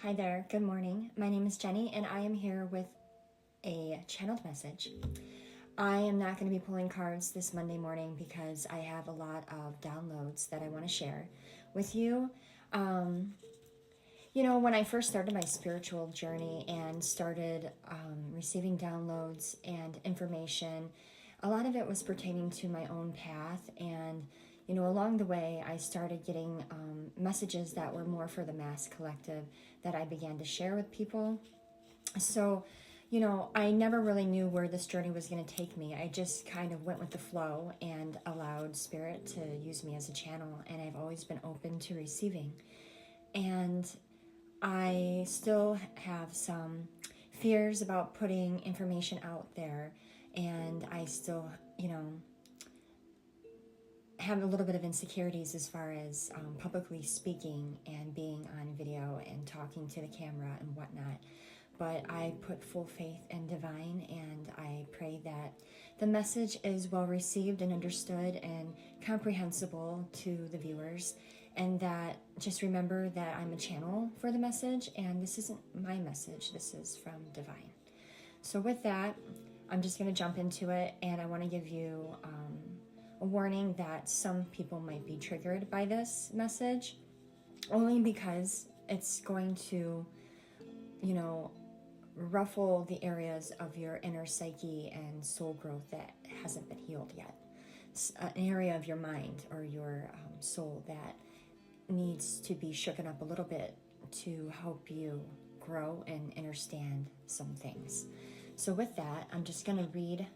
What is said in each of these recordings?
Hi there, good morning. My name is Jenny and I am here with a channeled message. I am not going to be pulling cards this Monday morning because I have a lot of downloads that I want to share with you. When I first started my spiritual journey and started receiving downloads and information, a lot of it was pertaining to my own path. And along the way, I started getting messages that were more for the mass collective that I began to share with people. So, I never really knew where this journey was going to take me. I just kind of went with the flow and allowed Spirit to use me as a channel. And I've always been open to receiving. And I still have some fears about putting information out there. And I still, have a little bit of insecurities as far as publicly speaking and being on video and talking to the camera and whatnot. But I put full faith in divine, and I pray that the message is well received and understood and comprehensible to the viewers, and that just remember that I'm a channel for the message, and this isn't my message, this is from divine. So with that, I'm just going to jump into it, and I want to give you a warning that some people might be triggered by this message, only because it's going to, ruffle the areas of your inner psyche and soul growth that hasn't been healed yet. It's an area of your mind or your soul that needs to be shooken up a little bit to help you grow and understand some things. So with that, I'm just going to read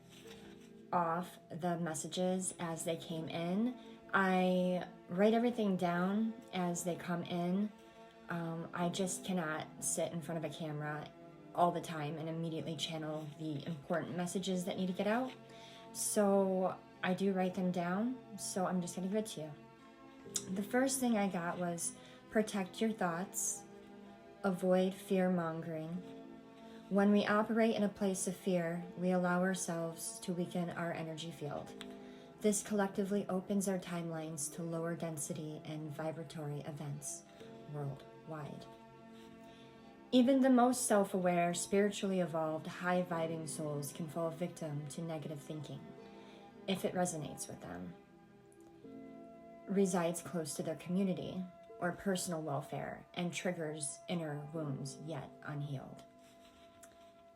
off the messages as they came in. I write everything down as they come in. I just cannot sit in front of a camera all the time and immediately channel the important messages that need to get out. So I do write them down, so I'm just going to give it to you. The first thing I got was protect your thoughts, avoid fear-mongering. When we operate in a place of fear, we allow ourselves to weaken our energy field. This collectively opens our timelines to lower density and vibratory events worldwide. Even the most self-aware, spiritually evolved, high-vibing souls can fall victim to negative thinking if it resonates with them, resides close to their community or personal welfare, and triggers inner wounds yet unhealed.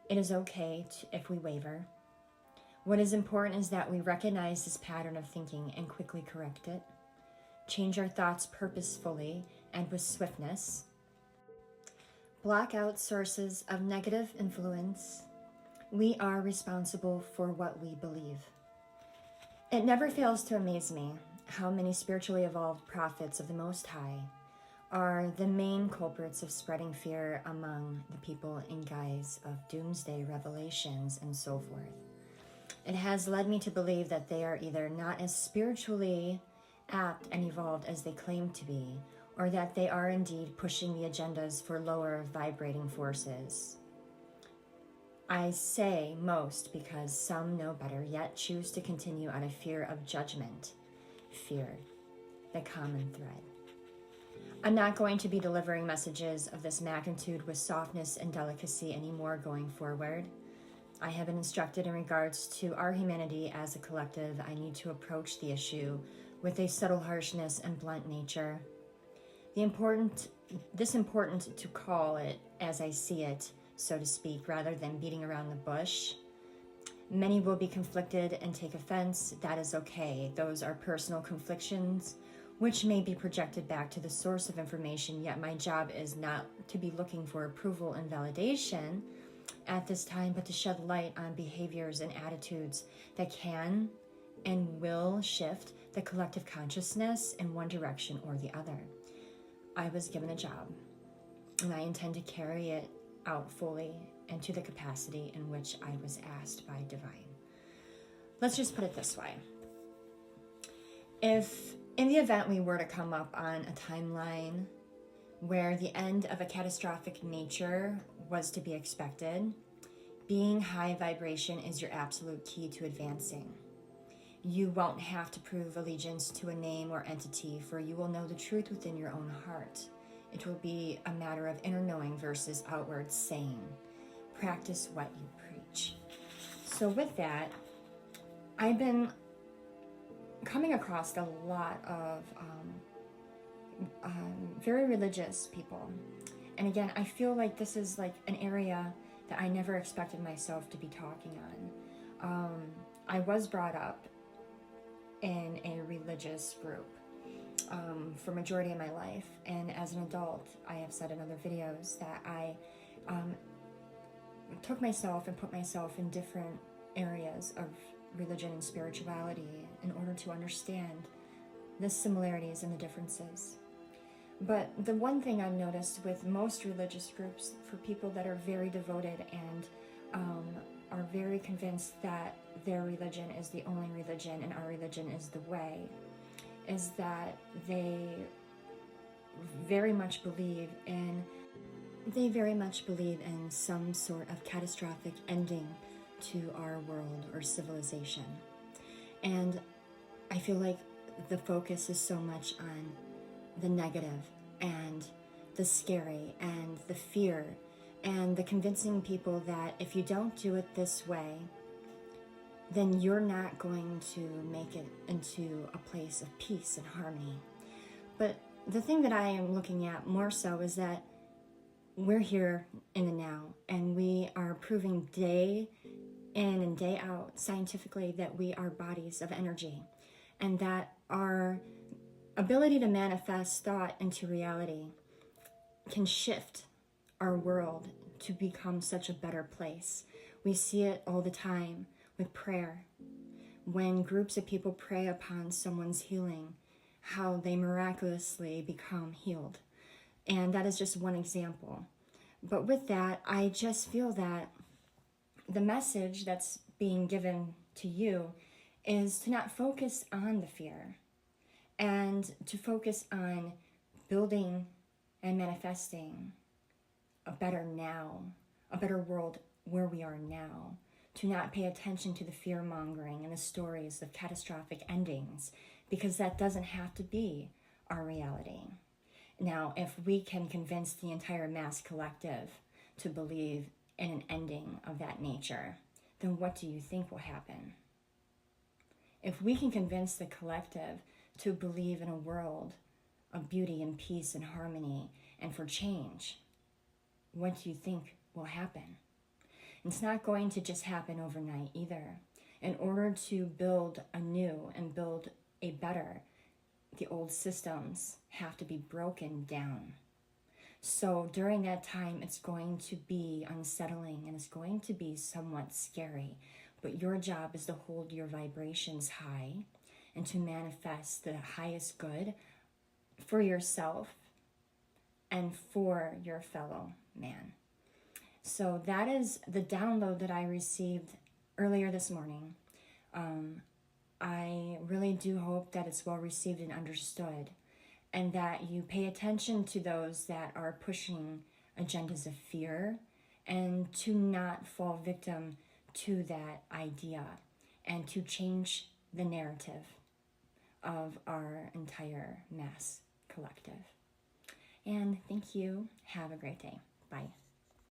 It is okay if we waver. What is important is that we recognize this pattern of thinking and quickly correct it. Change our thoughts purposefully and with swiftness. Block out sources of negative influence. We are responsible for what we believe. It never fails to amaze me how many spiritually evolved prophets of the Most High are the main culprits of spreading fear among the people in guise of doomsday revelations and so forth. It has led me to believe that they are either not as spiritually apt and evolved as they claim to be, or that they are indeed pushing the agendas for lower vibrating forces. I say most because some know better, yet choose to continue out of fear of judgment. Fear, the common thread. I'm not going to be delivering messages of this magnitude with softness and delicacy anymore going forward. I have been instructed in regards to our humanity as a collective, I need to approach the issue with a subtle harshness and blunt nature. This important to call it as I see it, so to speak, rather than beating around the bush. Many will be conflicted and take offense. That is okay. Those are personal conflictions, which may be projected back to the source of information, yet my job is not to be looking for approval and validation at this time, but to shed light on behaviors and attitudes that can and will shift the collective consciousness in one direction or the other. I was given a job, and I intend to carry it out fully and to the capacity in which I was asked by divine. Let's just put it this way. If in the event we were to come up on a timeline where the end of a catastrophic nature was to be expected, being high vibration is your absolute key to advancing. You won't have to prove allegiance to a name or entity, for you will know the truth within your own heart. It will be a matter of inner knowing versus outward saying. Practice what you preach. So with that, I've been coming across a lot of very religious people. And again, I feel like this is like an area that I never expected myself to be talking on. I was brought up in a religious group for majority of my life, and as an adult, I have said in other videos that I took myself and put myself in different areas of religion and spirituality in order to understand the similarities and the differences. But the one thing I've noticed with most religious groups, for people that are very devoted and are very convinced that their religion is the only religion and our religion is the way, is that they very much believe in some sort of catastrophic ending to our world or civilization. And I feel like the focus is so much on the negative and the scary and the fear and the convincing people that if you don't do it this way, then you're not going to make it into a place of peace and harmony. But the thing that I am looking at more so is that we're here in the now, and we are proving day in and day out scientifically that we are bodies of energy, and that our ability to manifest thought into reality can shift our world to become such a better place. We see it all the time with prayer. When groups of people pray upon someone's healing, how they miraculously become healed. And that is just one example. But with that, I just feel that the message that's being given to you is to not focus on the fear, and to focus on building and manifesting a better now, a better world where we are now, to not pay attention to the fear-mongering and the stories of catastrophic endings, because that doesn't have to be our reality. Now, if we can convince the entire mass collective to believe in an ending of that nature, then what do you think will happen? If we can convince the collective to believe in a world of beauty and peace and harmony and for change, what do you think will happen? It's not going to just happen overnight either. In order to build anew and build a better, the old systems have to be broken down. So during that time, it's going to be unsettling and it's going to be somewhat scary. But your job is to hold your vibrations high and to manifest the highest good for yourself and for your fellow man. So that is the download that I received earlier this morning. I really do hope that it's well received and understood, and that you pay attention to those that are pushing agendas of fear, and to not fall victim to that idea, and to change the narrative of our entire mass collective. And thank you. Have a great day. Bye.